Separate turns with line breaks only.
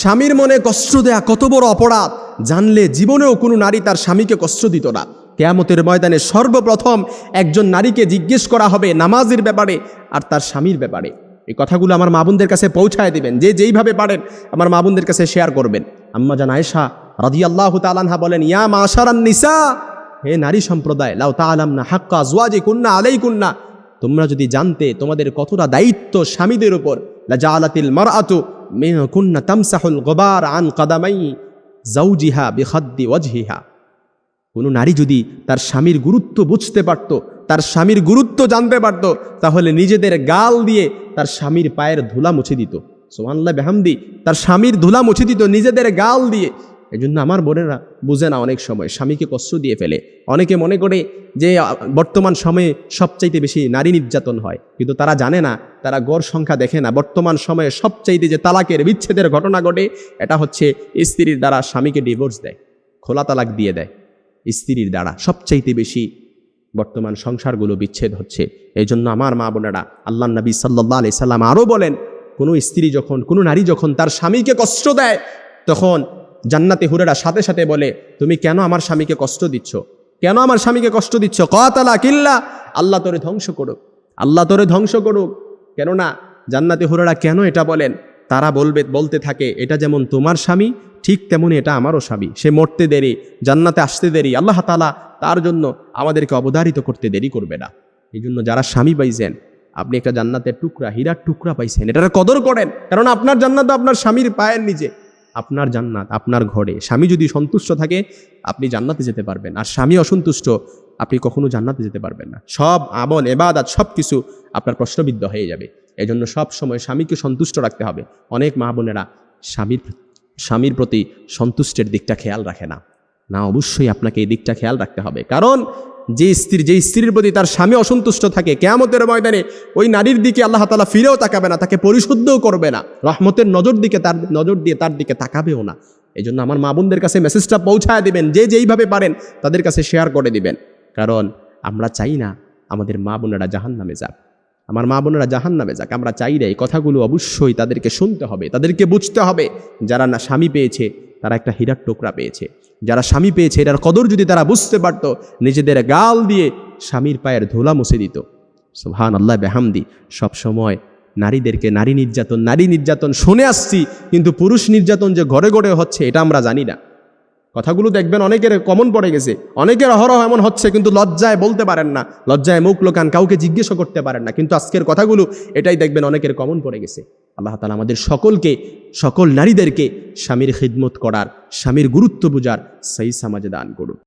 স্বামীর মনে কষ্ট দেয়া কত বড় অপরাধ জানলে জীবনেও কোনো নারী তার স্বামীকে কষ্ট দিত না। কিয়ামতের ময়দানে সর্বপ্রথম একজন নারীকে জিজ্ঞেস করা হবে নামাজের ব্যাপারে আর তার স্বামীর ব্যাপারে। এই কথাগুলো আমার মা বোনদের কাছে পৌঁছায় দিবেন, যে যেইভাবে পারেন আমার মা বোনদের কাছে শেয়ার করবেন। আম্মা জান আয়েশা রাদিয়াল্লাহু তাআলা আনহা বলেন, ইয়া মাশারান নিসা, হে নারী সম্প্রদায়, লাউ তাআলামনা হাক্কা আজওয়াজিকুন্না আলাইকুন্না, তোমরা যদি জানতে তোমাদের কতটা দায়িত্ব স্বামীদের উপর, লা জাআলাতিল মারআতু মিনকুন্না তামসাহুল গুবার আন কাদামাই যাওজিহা বিখাদ্দি ওয়াজহিহা। কোনো নারী যদি তার স্বামীর গুরুত্ব বুঝতে পারত, তার স্বামীর গুরুত্ব জানতে পারত, তাহলে নিজেদের গাল দিয়ে তার স্বামীর পায়ের ধুলা মুছে দিত। সুবহানাল্লাহ বিহামদি, তার স্বামীর ধুলা মুছে দিত নিজেদের গাল দিয়ে। এই জন্য আমার বোনেরা বুঝে না, অনেক সময় স্বামীকে কষ্ট দিয়ে ফেলে। অনেকে মনে করে যে বর্তমান সময়ে সবচাইতে বেশি নারী নির্যাতন হয়, কিন্তু তারা জানে না, তারা গড় সংখ্যা দেখে না। বর্তমান সময়ে সবচাইতে যে তালাকের বিচ্ছেদের ঘটনা ঘটে, এটা হচ্ছে স্ত্রীর দ্বারা স্বামীকে ডিভোর্স দেয়, খোলা তালাক দিয়ে দেয়। স্ত্রীর দ্বারা সবচাইতে বেশি বর্তমান সংসারগুলো বিচ্ছেদ হচ্ছে। এই জন্য আমার মা বোনেরা, আল্লাহর নবী সাল্লাল্লাহু আলাইহি সাল্লাম আরও বলেন, কোনো নারী যখন তার স্বামীকে কষ্ট দেয়, তখন জান্নাতে হুরেরা সাথে সাথে বলে, তুমি কেন আমার স্বামীকে কষ্ট দিচ্ছ, কেন আমার স্বামীকে কষ্ট দিচ্ছ? কাতালা কিল্লা, আল্লাহ তোরে ধ্বংস করুক, আল্লাহ তোরে ধ্বংস করুক। কেননা জান্নাতে হুরেরা কেন এটা বলেন? তারা বলতে থাকে, এটা যেমন তোমার স্বামী, ঠিক তেমনি এটা আমারও স্বামী। সে মরতে দেরি, জান্নাতে আসতে দেরি, আল্লাহ তাআলা তার জন্য আমাদেরকে অবধারিত করতে দেরি করবে না। এই জন্য যারা স্বামী পাইছেন, আপনি একটা জান্নাতের টুকরা, হীরার টুকরা পাইছেন, এটার কদর করেন। কারণ আপনার জান্নাত আপনার স্বামীর পায়ের নিচে, আপনার জান্নাত আপনার ঘরে। স্বামী যদি সন্তুষ্ট থাকে আপনি জান্নাতে যেতে পারবেন, আর স্বামী অসন্তুষ্ট আপনি কখনো জান্নাতে যেতে পারবেন না। সব আমল ইবাদত সব কিছু আপনার প্রশ্নবিদ্ধ হয়ে যাবে। এই জন্য সব সময় স্বামীকে সন্তুষ্ট রাখতে হবে। অনেক মা বোনেরা স্বামীর প্রতি সন্তুষ্টের দিকটা খেয়াল রাখে না। অবশ্যই আপনাকে এই দিকটা খেয়াল রাখতে হবে। কারণ যে স্ত্রীর প্রতি তার স্বামী অসন্তুষ্ট থাকে, কিয়ামতের ময়দানে ওই নারীর দিকে আল্লাহ তাআলা ফিরেও তাকাবে না, তাকে পরিশুদ্ধও করবে না, রহমতের নজর দিয়ে তার দিকে তাকাবেও না। এই জন্য আমার মা বোনদের কাছে মেসেজটা পৌঁছায় দিবেন, যে যেইভাবে পারেন তাদের কাছে শেয়ার করে দিবেন। কারণ আমরা চাই না আমাদের মা বোনেরা জাহান্নামে যাক, আমার মা বোনেরা জাহান্নামে যাক। আমরা চাই না। এই কথাগুলো অবশ্যই তাদেরকে শুনতে হবে, তাদেরকে বুঝতে হবে। যারা না স্বামী পেয়েছে তারা একটা হীরার টুকরা পেয়েছে। যারা স্বামী পেয়েছে এটার কদর যদি তারা বুঝতে পারত, নিজেদের গাল দিয়ে স্বামীর পায়ের ধুলা মুছে দিত। সুবহানাল্লাহ বিহামদি। সবসময় নারীদেরকে নারী নির্যাতন শুনে আসছি, কিন্তু পুরুষ নির্যাতন যে ঘরে ঘরে হচ্ছে এটা আমরা জানি না। কথাগুলো দেখবেন অনেকের কমন পড়ে গেছে, অনেকের অহরহ এমন হচ্ছে, কিন্তু লজ্জায় বলতে পারেন না, লজ্জায় মুখ লোকান, কাউকে জিজ্ঞেসও করতে পারেন না। কিন্তু আজকের কথাগুলো এটাই দেখবেন অনেকের কমন পড়ে গেছে। আল্লাহ তাআলা আমাদের সকল নারীদেরকে স্বামীর খিদমত করার, স্বামীর গুরুত্ব বুঝার সহি সমাজ দান করুন।